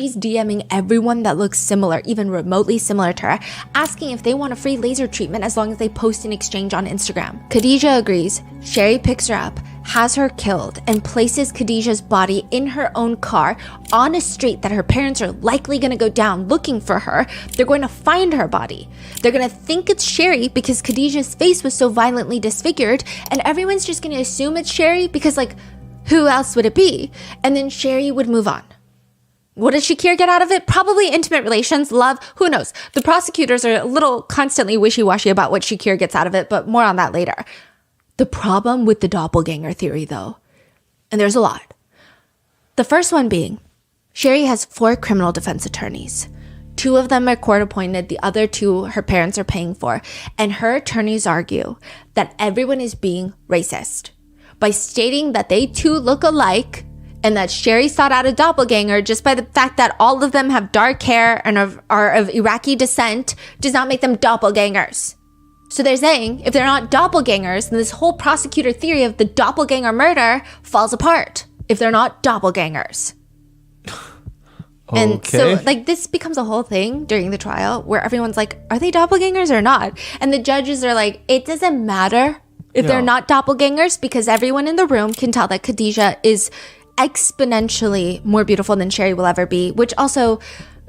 She's DMing everyone that looks similar, even remotely similar to her, asking if they want a free laser treatment as long as they post an exchange on Instagram. Khadijah agrees. Sherry picks her up, has her killed, and places Khadijah's body in her own car on a street that her parents are likely going to go down looking for her. They're going to find her body. They're going to think it's Sherry because Khadijah's face was so violently disfigured, and everyone's just going to assume it's Sherry because, like, who else would it be? And then Sherry would move on. What does Shakir get out of it? Probably intimate relations, love, who knows? The prosecutors are a little constantly wishy-washy about what Shakir gets out of it, but more on that later. The problem with the doppelganger theory, though, and there's a lot. The first one being, Sherry has 4 criminal defense attorneys. 2 of them are court-appointed, the other 2 her parents are paying for, and her attorneys argue that everyone is being racist by stating that they too look alike and that Sherry sought out a doppelganger just by the fact that all of them have dark hair and are of Iraqi descent does not make them doppelgangers. So they're saying if they're not doppelgangers, then this whole prosecutor theory of the doppelganger murder falls apart if they're not doppelgangers. And so, like, this becomes a whole thing during the trial where everyone's like, are they doppelgangers or not? And the judges are like, it doesn't matter if they're not doppelgangers because everyone in the room can tell that Khadijah is exponentially more beautiful than Sherry will ever be, which also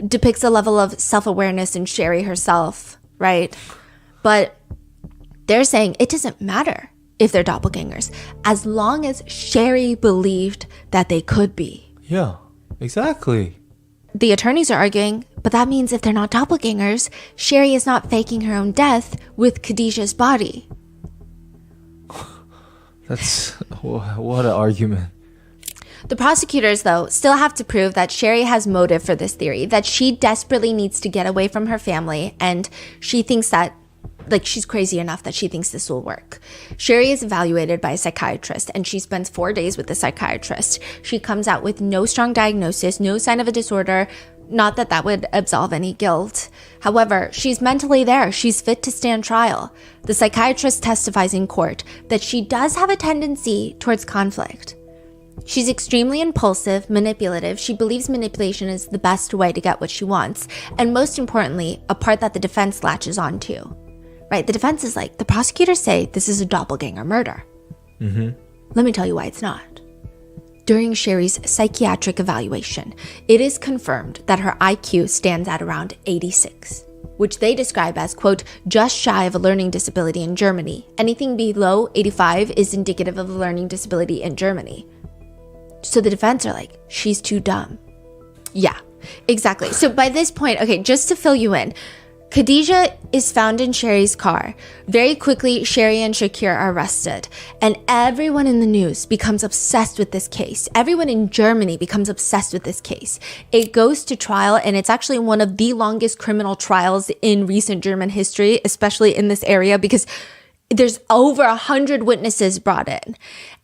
depicts a level of self-awareness in Sherry herself, right? But they're saying it doesn't matter if they're doppelgangers as long as Sherry believed that they could be. Yeah, exactly. The attorneys are arguing, but that means if they're not doppelgangers, Sherry is not faking her own death with Khadijah's body. That's what an argument. The prosecutors, though, still have to prove that Sherry has motive for this theory, that she desperately needs to get away from her family, and she thinks that, like, she's crazy enough that she thinks this will work. Sherry is evaluated by a psychiatrist, and she spends 4 days with the psychiatrist. She comes out with no strong diagnosis, no sign of a disorder, not that that would absolve any guilt. However, she's mentally there. She's fit to stand trial. The psychiatrist testifies in court that she does have a tendency towards conflict. She's extremely impulsive, manipulative. She believes manipulation is the best way to get what she wants. And most importantly, a part that the defense latches on to. Right? The defense is like, the prosecutors say this is a doppelganger murder. Let me tell you why it's not. During Sherry's psychiatric evaluation, it is confirmed that her IQ stands at around 86, which they describe as, quote, just shy of a learning disability in Germany. Anything below 85 is indicative of a learning disability in Germany. So the defense are like, she's too dumb. Yeah, exactly. So by this point, okay, just to fill you in, Khadijah is found in Sherry's car. Very quickly, Sherry and Shakir are arrested. And everyone in the news becomes obsessed with this case. Everyone in Germany becomes obsessed with this case. It goes to trial, and it's actually one of the longest criminal trials in recent German history, especially in this area, because there's over 100 witnesses brought in.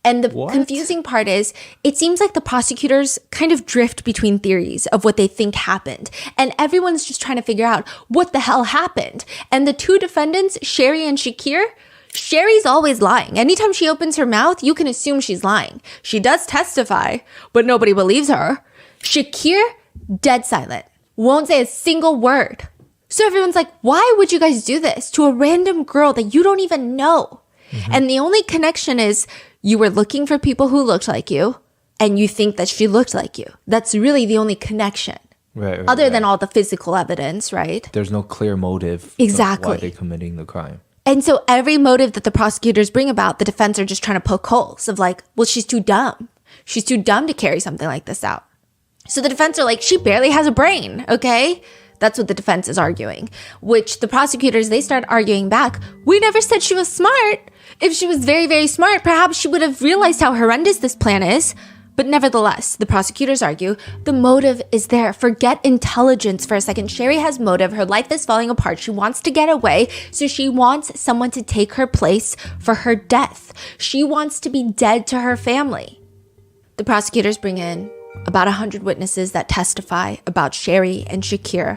And the confusing part is, it seems like the prosecutors kind of drift between theories of what they think happened. And everyone's just trying to figure out what the hell happened. And the 2 defendants, Sherry and Shakir, Sherry's always lying. Anytime she opens her mouth, you can assume she's lying. She does testify, but nobody believes her. Shakir, dead silent. Won't say a single word. So everyone's like, why would you guys do this to a random girl that you don't even know? And the only connection is you were looking for people who looked like you and you think that she looked like you. That's really the only connection. Right. Other than all the physical evidence, right? There's no clear motive. Exactly. Why they're committing the crime. And so every motive that the prosecutors bring about, the defense are just trying to poke holes of like, well, she's too dumb. She's too dumb to carry something like this out. So the defense are like, she barely has a brain, okay? That's what the defense is arguing, which the prosecutors, they start arguing back. We never said she was smart. If she was very, very smart, perhaps she would have realized how horrendous this plan is. But nevertheless, the prosecutors argue the motive is there. Forget intelligence for a second. Sherry has motive. Her life is falling apart. She wants to get away. So she wants someone to take her place for her death. She wants to be dead to her family. The prosecutors bring in about 100 witnesses that testify about Sherry and Shakir.